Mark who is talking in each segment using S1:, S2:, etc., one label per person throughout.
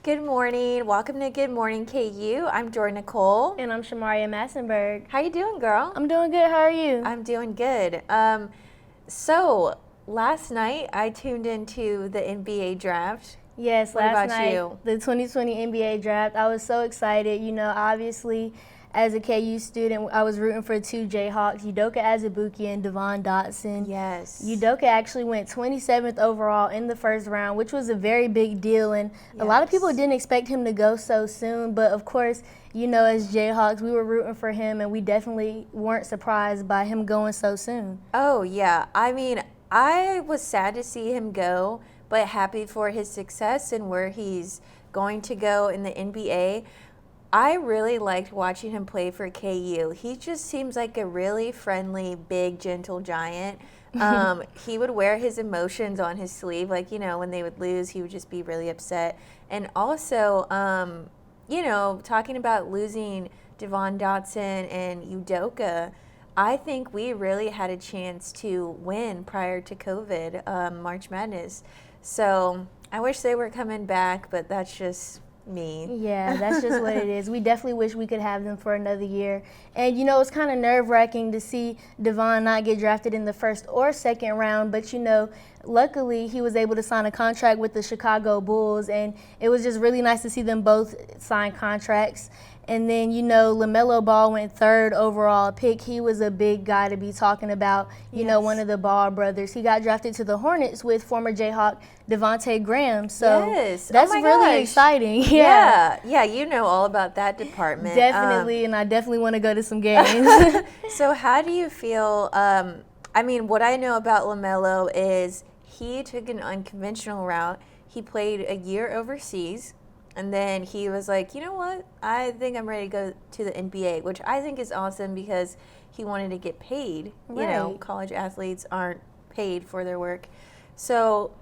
S1: Good morning. Welcome to Good Morning KU. I'm Jordan Nicole.
S2: And I'm Shamaria Massenberg.
S1: How you doing, girl?
S2: I'm doing good. How are you?
S1: I'm doing good. So last night I tuned into the NBA draft.
S2: Yes,
S1: What
S2: last
S1: about
S2: night,
S1: you?
S2: the 2020 NBA draft, I was so excited. You know, obviously, as a KU student, I was rooting for two Jayhawks, Udoka Azubuike and Devon Dotson.
S1: Yes.
S2: Udoka actually went 27th overall in the first round, which was a very big deal. And a lot of people
S1: Yes.
S2: didn't expect him to go so soon. But of course, you know, as Jayhawks, we were rooting for him, and we definitely weren't surprised by him going so soon.
S1: Oh, yeah. I mean, I was sad to see him go, but happy for his success and where he's going to go in the NBA. I really liked watching him play for KU. He just seems like a really friendly, big, gentle giant. He would wear his emotions on his sleeve. Like, you know, when they would lose, he would just be really upset. And also, you know, talking about losing Devon Dotson and Udoka, I think we really had a chance to win prior to COVID, March Madness. So I wish they were coming back, but that's just me.
S2: Yeah, that's just what it is. We definitely wish we could have them for another year. And, you know, it's kind of nerve-wracking to see Devon not get drafted in the first or second round. But, you know, luckily he was able to sign a contract with the Chicago Bulls. And it was just really nice to see them both sign contracts. And then, you know, LaMelo Ball went third overall pick. He was a big guy to be talking about, you know, one of the Ball brothers. He got drafted to the Hornets with former Jayhawk Devontae Graham. So that's really exciting.
S1: Yeah, you know all about that department.
S2: Definitely, and I definitely want to go to some games.
S1: So how do you feel, I mean, what I know about LaMelo is he took an unconventional route. He played a year overseas. And then he was like, you know what? I think I'm ready to go to the NBA, which I think is awesome because he wanted to get paid.
S2: Right.
S1: You know, college athletes aren't paid for their work. So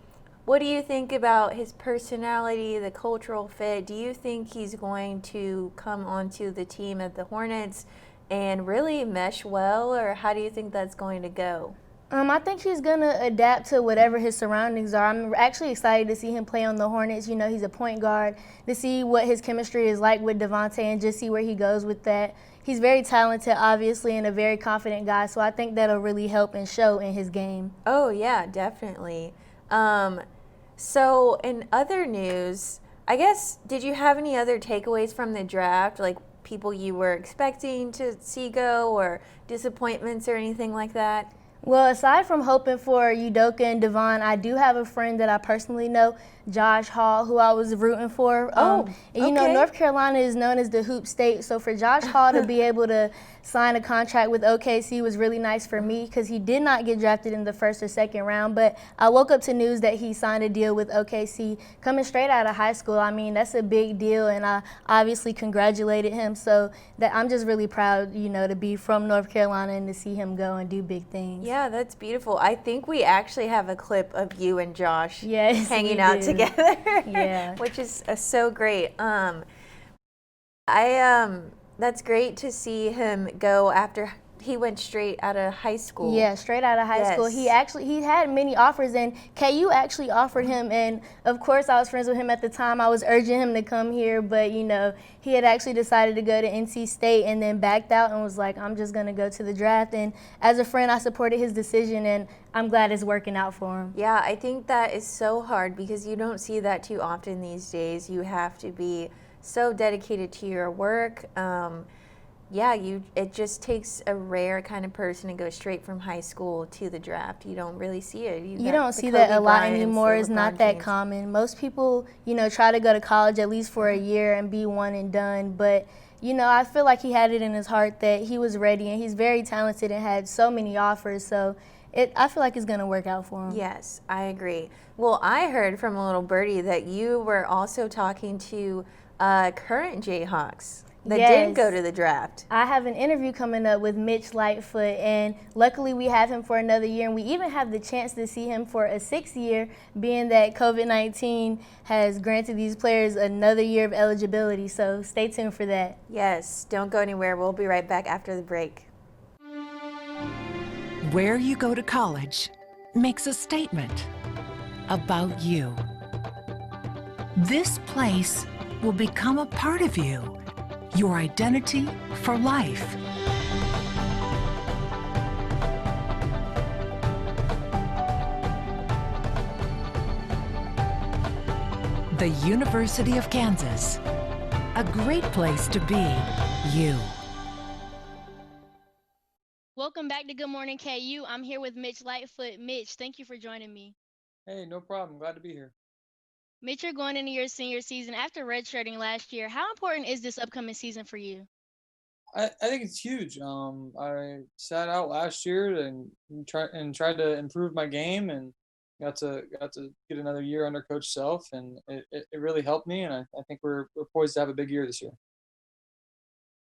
S1: what do you think about his personality, the cultural fit? Do you think he's going to come onto the team at the Hornets and really mesh well, or how do you think that's going to go?
S2: I think he's going to adapt to whatever his surroundings are. I'm actually excited to see him play on the Hornets. You know, he's a point guard, to see what his chemistry is like with Devontae and just see where he goes with that. He's very talented, obviously, and a very confident guy, so I think that'll really help and show in his game.
S1: Oh, yeah, definitely. So in other news, I guess, did you have any other takeaways from the draft, like people you were expecting to see go or disappointments or anything like that?
S2: Well, aside from hoping for Udoka and Devon, I do have a friend that I personally know, Josh Hall, who I was rooting for. And you know, North Carolina is known as the hoop state, so for Josh Hall to be able to sign a contract with OKC was really nice for me because he did not get drafted in the first or second round, but I woke up to news that he signed a deal with OKC coming straight out of high school. I mean, that's a big deal, and I obviously congratulated him, so that I'm just really proud, you know, to be from North Carolina and to see him go and do big things.
S1: Yeah, that's beautiful. I think we actually have a clip of you and Josh hanging out together.
S2: Yeah.
S1: Which is so great. That's great to see him go after he went straight out of high school.
S2: Yeah, straight out of high school. He had many offers, and KU actually offered him, and of course I was friends with him at the time. I was urging him to come here, but you know, he had actually decided to go to NC State and then backed out and was like, I'm just going to go to the draft. And as a friend, I supported his decision, and I'm glad it's working out for him.
S1: Yeah, I think that is so hard because you don't see that too often these days. You have to be so dedicated to your work. It just takes a rare kind of person to go straight from high school to the draft. You don't really see it.
S2: You don't see that a lot anymore. It's not that common. Most people, you know, try to go to college at least for a year and be one and done. But, you know, I feel like he had it in his heart that he was ready, and he's very talented and had so many offers. So I feel like it's going to work out for him.
S1: Yes, I agree. Well, I heard from a little birdie that you were also talking to current Jayhawks that didn't go to the draft.
S2: I have an interview coming up with Mitch Lightfoot, and luckily we have him for another year, and we even have the chance to see him for a 6th year, being that COVID-19 has granted these players another year of eligibility, so stay tuned for that.
S1: Yes, don't go anywhere. We'll be right back after the break.
S3: Where you go to college makes a statement about you. This place will become a part of you, your identity for life. The University of Kansas, a great place to be you.
S2: Welcome back to Good Morning KU. I'm here with Mitch Lightfoot. Mitch, thank you for joining me.
S4: Hey, no problem. Glad to be here.
S2: Mitch, you're going into your senior season after redshirting last year. How important is this upcoming season for you?
S4: I think it's huge. I sat out last year and tried to improve my game and got to get another year under Coach Self, and it really helped me. And I think we're poised to have a big year this year.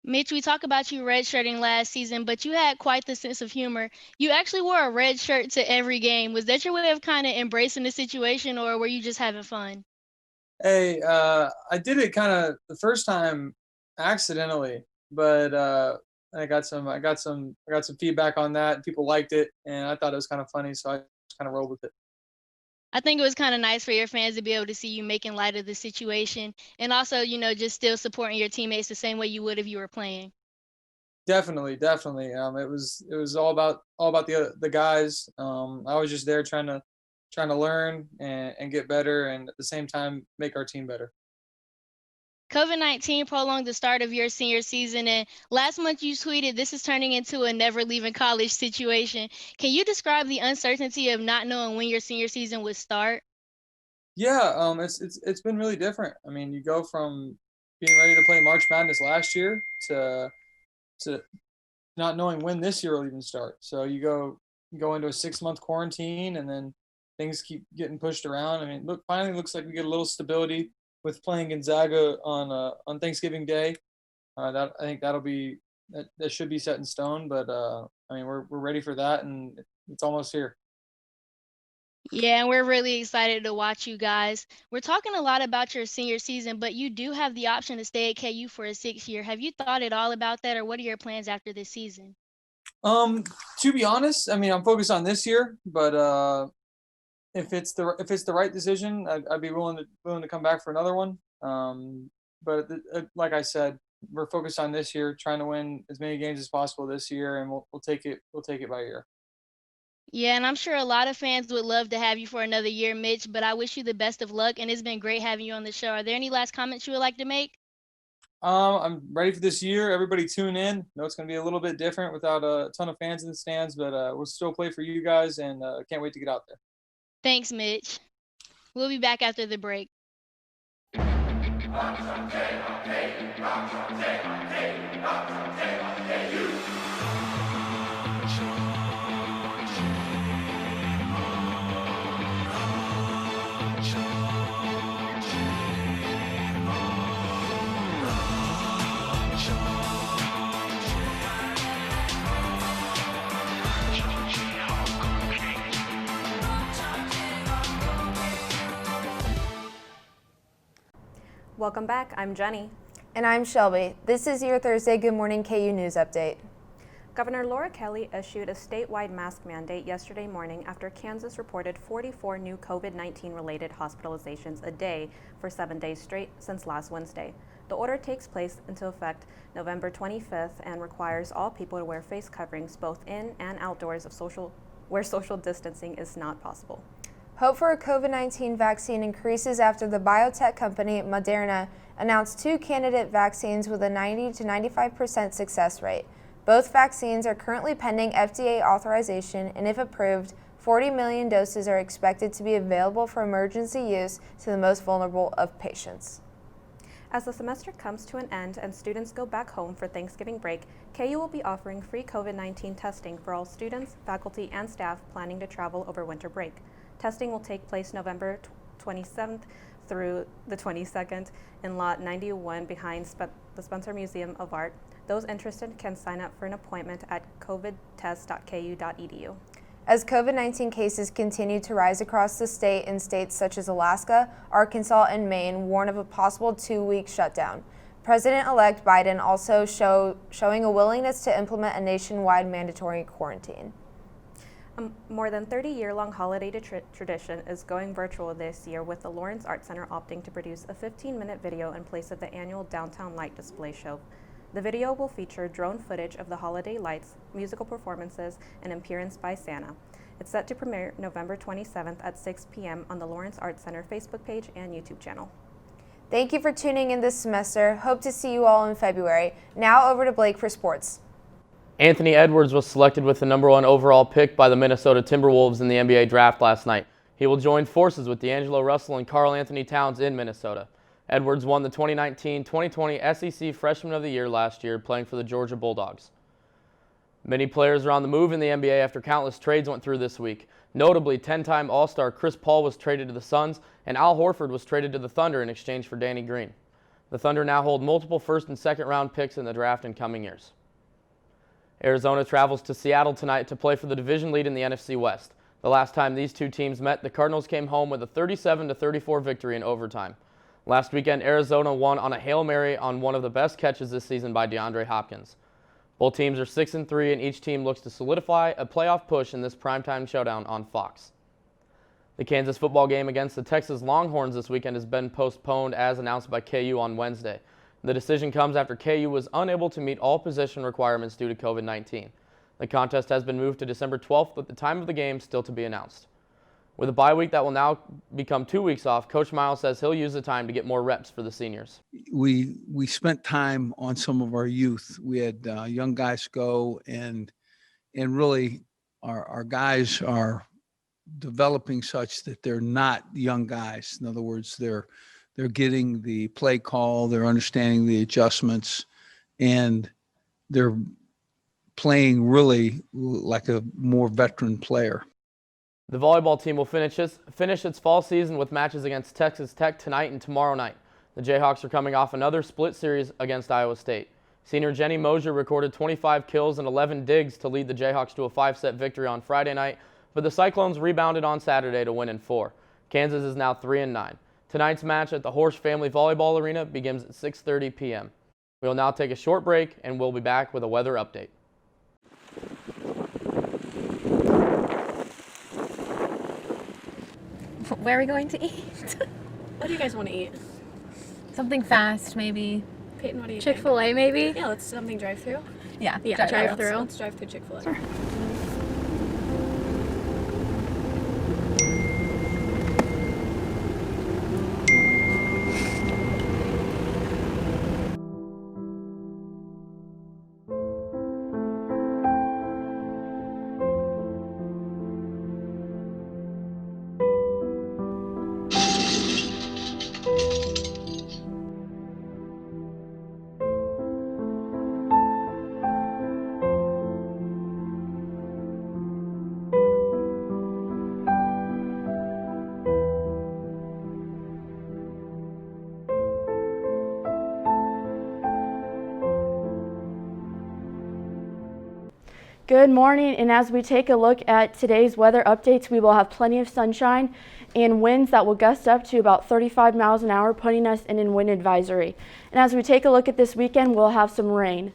S2: Mitch, we talk about you redshirting last season, but you had quite the sense of humor. You actually wore a red shirt to every game. Was that your way of kind of embracing the situation, or were you just having fun?
S4: Hey, I did it kind of the first time accidentally, but I got some feedback on that. And people liked it, and I thought it was kind of funny, so I just kind of rolled with it.
S2: I think it was kind of nice for your fans to be able to see you making light of the situation and also, just still supporting your teammates the same way you would if you were playing.
S4: Definitely. It was all about the guys. I was just there trying to learn and get better, and at the same time make our team better.
S2: COVID-19 prolonged the start of your senior season, and last month you tweeted, "This is turning into a never leaving college situation." Can you describe the uncertainty of not knowing when your senior season would start?
S4: Yeah, it's been really different. I mean, you go from being ready to play March Madness last year to not knowing when this year will even start. So you go into a 6-month quarantine, and then things keep getting pushed around. I mean, finally looks like we get a little stability with playing Gonzaga on Thanksgiving Day. I think that should be set in stone. But I mean, we're ready for that, and it's almost here.
S2: Yeah, and we're really excited to watch you guys. We're talking a lot about your senior season, but you do have the option to stay at KU for a 6th year. Have you thought at all about that, or what are your plans after this season?
S4: To be honest, I mean, I'm focused on this year, but if it's the right decision, I'd be willing to come back for another one. But like I said, we're focused on this year, trying to win as many games as possible this year, and we'll take it by year.
S2: Yeah, and I'm sure a lot of fans would love to have you for another year, Mitch, but I wish you the best of luck, and it's been great having you on the show. Are there any last comments you would like to make?
S4: I'm ready for this year. Everybody tune in. I know it's going to be a little bit different without a ton of fans in the stands, but we'll still play for you guys, and can't wait to get out there.
S2: Thanks, Mitch. We'll be back after the break.
S5: Welcome back. I'm Jenny.
S1: And I'm Shelby. This is your Thursday Good Morning KU News Update.
S5: Governor Laura Kelly issued a statewide mask mandate yesterday morning after Kansas reported 44 new COVID-19 related hospitalizations a day for 7 days straight since last Wednesday. The order takes place into effect November 25th and requires all people to wear face coverings both in and outdoors where social distancing is not possible.
S1: Hope for a COVID-19 vaccine increases after the biotech company Moderna announced 2 candidate vaccines with a 90 to 95% success rate. Both vaccines are currently pending FDA authorization, and if approved, 40 million doses are expected to be available for emergency use to the most vulnerable of patients.
S5: As the semester comes to an end and students go back home for Thanksgiving break, KU will be offering free COVID-19 testing for all students, faculty, and staff planning to travel over winter break. Testing will take place November 27th through the 22nd in Lot 91 behind the Spencer Museum of Art. Those interested can sign up for an appointment at covidtest.ku.edu.
S1: As COVID-19 cases continue to rise across the state in states such as Alaska, Arkansas, and Maine warn of a possible 2-week shutdown. President-elect Biden also showing a willingness to implement a nationwide mandatory quarantine.
S5: A more than 30-year-long holiday tradition is going virtual this year, with the Lawrence Art Center opting to produce a 15-minute video in place of the annual Downtown Light display show. The video will feature drone footage of the holiday lights, musical performances, and an appearance by Santa. It's set to premiere November 27th at 6 p.m. on the Lawrence Art Center Facebook page and YouTube channel.
S6: Thank you for tuning in this semester. Hope to see you all in February. Now over to Blake for sports.
S7: Anthony Edwards was selected with the #1 overall pick by the Minnesota Timberwolves in the NBA draft last night. He will join forces with D'Angelo Russell and Karl Anthony Towns in Minnesota. Edwards won the 2019-2020 SEC Freshman of the Year last year, playing for the Georgia Bulldogs. Many players are on the move in the NBA after countless trades went through this week. Notably, 10-time All-Star Chris Paul was traded to the Suns, and Al Horford was traded to the Thunder in exchange for Danny Green. The Thunder now hold multiple first and second round picks in the draft in coming years. Arizona travels to Seattle tonight to play for the division lead in the NFC West. The last time these two teams met, the Cardinals came home with a 37-34 victory in overtime. Last weekend, Arizona won on a Hail Mary on one of the best catches this season by DeAndre Hopkins. Both teams are 6-3, and each team looks to solidify a playoff push in this primetime showdown on Fox. The Kansas football game against the Texas Longhorns this weekend has been postponed as announced by KU on Wednesday. The decision comes after KU was unable to meet all position requirements due to COVID-19. The contest has been moved to December 12th, with the time of the game still to be announced. With a bye week that will now become 2 weeks off, Coach Miles says he'll use the time to get more reps for the seniors.
S8: We spent time on some of our youth. We had young guys go, and really our guys are developing such that they're not young guys. In other words, they're getting the play call, they're understanding the adjustments, and they're playing really like a more veteran player.
S7: The volleyball team will finish its fall season with matches against Texas Tech tonight and tomorrow night. The Jayhawks are coming off another split series against Iowa State. Senior Jenny Mosier recorded 25 kills and 11 digs to lead the Jayhawks to a 5-set victory on Friday night, but the Cyclones rebounded on Saturday to win in 4. Kansas is now 3-9. Tonight's match at the Horsch Family Volleyball Arena begins at 6:30 p.m. We will now take a short break, and we'll be back with a weather update.
S9: Where are we going to eat?
S10: What do you guys want to eat?
S9: Something fast, maybe.
S10: Peyton, what do you
S9: Chick-fil-A, maybe?
S10: Yeah, let's something drive-through.
S9: Yeah,
S10: Drive-through. Let's drive through Chick-fil-A.
S9: Sure.
S11: Good morning, and as we take a look at today's weather updates, we will have plenty of sunshine and winds that will gust up to about 35 miles an hour, putting us in a wind advisory. And as we take a look at this weekend, we'll have some rain.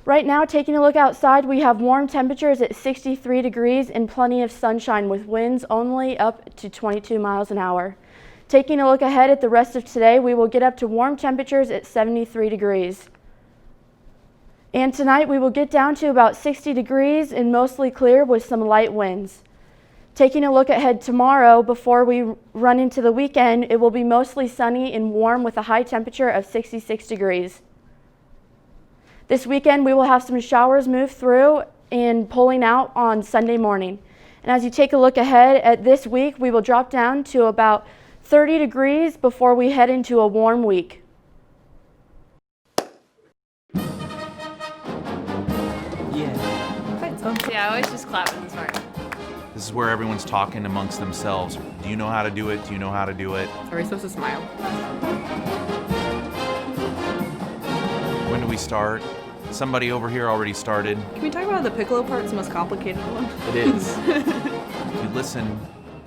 S11: Right now, taking a look outside, we have warm temperatures at 63 degrees and plenty of sunshine with winds only up to 22 miles an hour. Taking a look ahead at the rest of today, we will get up to warm temperatures at 73 degrees. And tonight we will get down to about 60 degrees and mostly clear with some light winds. Taking a look ahead tomorrow before we run into the weekend, it will be mostly sunny and warm with a high temperature of 66 degrees. This weekend we will have some showers move through and pulling out on Sunday morning. And as you take a look ahead at this week, we will drop down to about 30 degrees before we head into a warm week.
S9: Yeah, I always just clap in this part.
S12: This is where everyone's talking amongst themselves. Do you know how to do it? Do you know how to do it?
S9: Are we supposed to smile?
S12: When do we start? Somebody over here already started.
S10: Can we talk about the piccolo part? It's the most complicated one.
S7: It is.
S12: If you listen,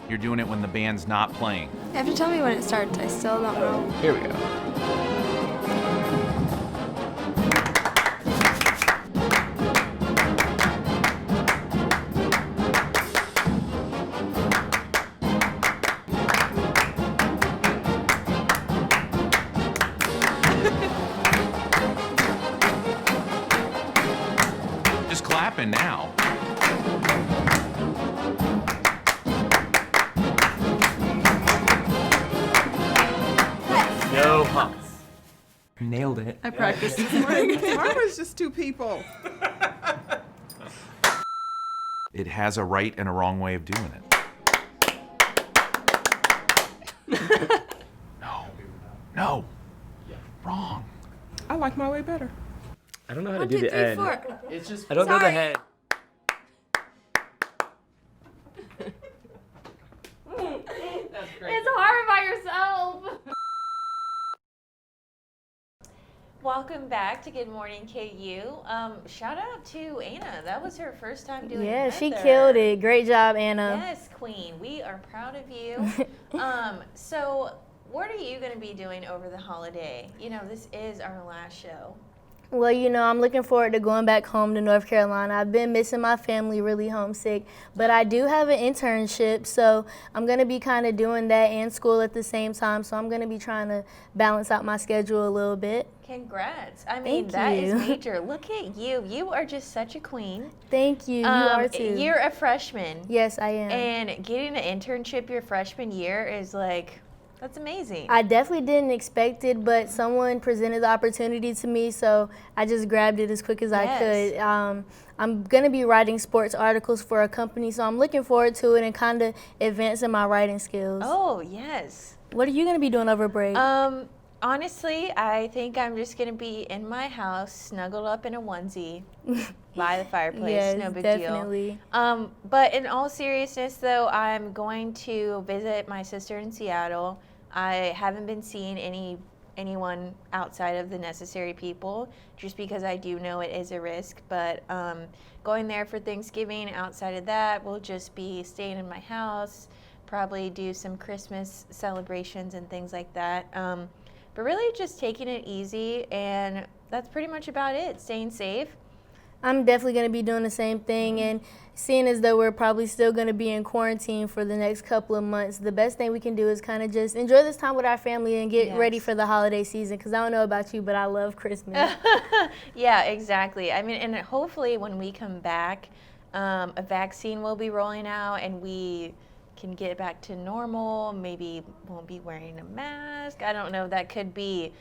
S12: you're doing it when the band's not playing.
S13: You have to tell me when it starts. I still don't know.
S7: Here we go.
S12: happen now.
S7: No humps.
S12: Nailed it.
S10: I practiced this morning. Tomorrow is just 2 people.
S12: It has a right and a wrong way of doing it. No. Wrong.
S10: I like my way better.
S7: I don't know how to do the end.
S9: It's just.
S7: I don't know the head.
S9: That's great.
S11: It's hard by yourself.
S1: Welcome back to Good Morning KU. Shout out to Anna. That was her first time doing
S2: Yeah, she
S1: weather.
S2: killed it. Great job, Anna.
S1: Yes, Queen. We are proud of you. So what are you going to be doing over the holiday? You know, this is our last show.
S2: Well, you know, I'm looking forward to going back home to North Carolina. I've been missing my family, really homesick, but I do have an internship, so I'm going to be kind of doing that and school at the same time, so I'm going to be trying to balance out my schedule a little bit.
S1: Congrats. I mean,
S2: Thank
S1: that is
S2: you.
S1: major. Look at you. You are just such a queen.
S2: Thank you. You are too.
S1: You're a freshman.
S2: Yes, I am.
S1: And getting an internship your freshman year is like, that's amazing.
S2: I definitely didn't expect it, but someone presented the opportunity to me, so I just grabbed it as quick as I could. I'm going to be writing sports articles for a company, so I'm looking forward to it and kind of advancing my writing skills.
S1: Oh, yes.
S2: What are you going to be doing over break?
S1: Honestly, I think I'm just going to be in my house, snuggled up in a onesie by the fireplace.
S2: Yes,
S1: no big
S2: definitely.
S1: deal. But in all seriousness, though, I'm going to visit my sister in Seattle. I haven't been seeing anyone outside of the necessary people, just because I do know it is a risk. But going there for Thanksgiving, outside of that, we'll just be staying in my house, probably do some Christmas celebrations and things like that. But really just taking it easy, and that's pretty much about it, staying safe.
S2: I'm definitely going to be doing the same thing, and seeing as though we're probably still going to be in quarantine for the next couple of months, the best thing we can do is kind of just enjoy this time with our family and get ready for the holiday season, because I don't know about you, but I love Christmas.
S1: Yeah, exactly. I mean, and hopefully when we come back, a vaccine will be rolling out and we can get back to normal, maybe won't be wearing a mask. I don't know, that could be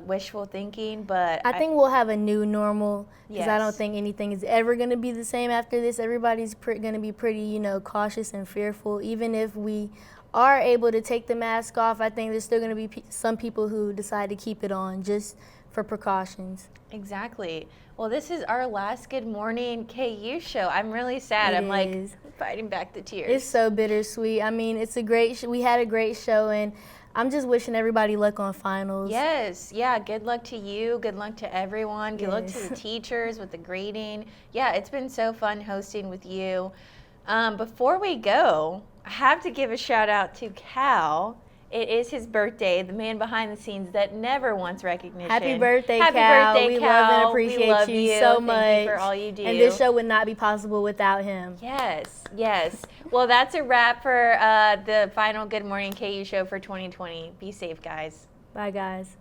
S1: wishful thinking, but
S2: I think we'll have a new normal, because I don't
S1: Yes.
S2: think anything is ever going to be the same after this. Everybody's going to be pretty, you know, cautious and fearful. Even if we are able to take the mask off, I think there's still going to be some people who decide to keep it on just for precautions.
S1: Exactly. Well, this is our last Good Morning KU show. I'm really sad. I'm like fighting back the tears.
S2: It's so bittersweet. I mean, it's a great we had a great show, and I'm just wishing everybody luck on finals.
S1: Yes, yeah, good luck to you, good luck to everyone, good luck to
S2: Yes.
S1: the teachers with the grading. Yeah, it's been so fun hosting with you. Before we go, I have to give a shout out to Cal. It is his birthday, the man behind the scenes that never wants recognition.
S2: Happy birthday,
S1: Happy
S2: Cal.
S1: birthday,
S2: We
S1: Cal.
S2: love and
S1: We
S2: appreciate
S1: love
S2: you so
S1: Thank
S2: much.
S1: you for all you do.
S2: And this show would not be possible without him.
S1: Yes, yes. Well, that's a wrap for the final Good Morning KU show for 2020. Be safe, guys.
S2: Bye, guys.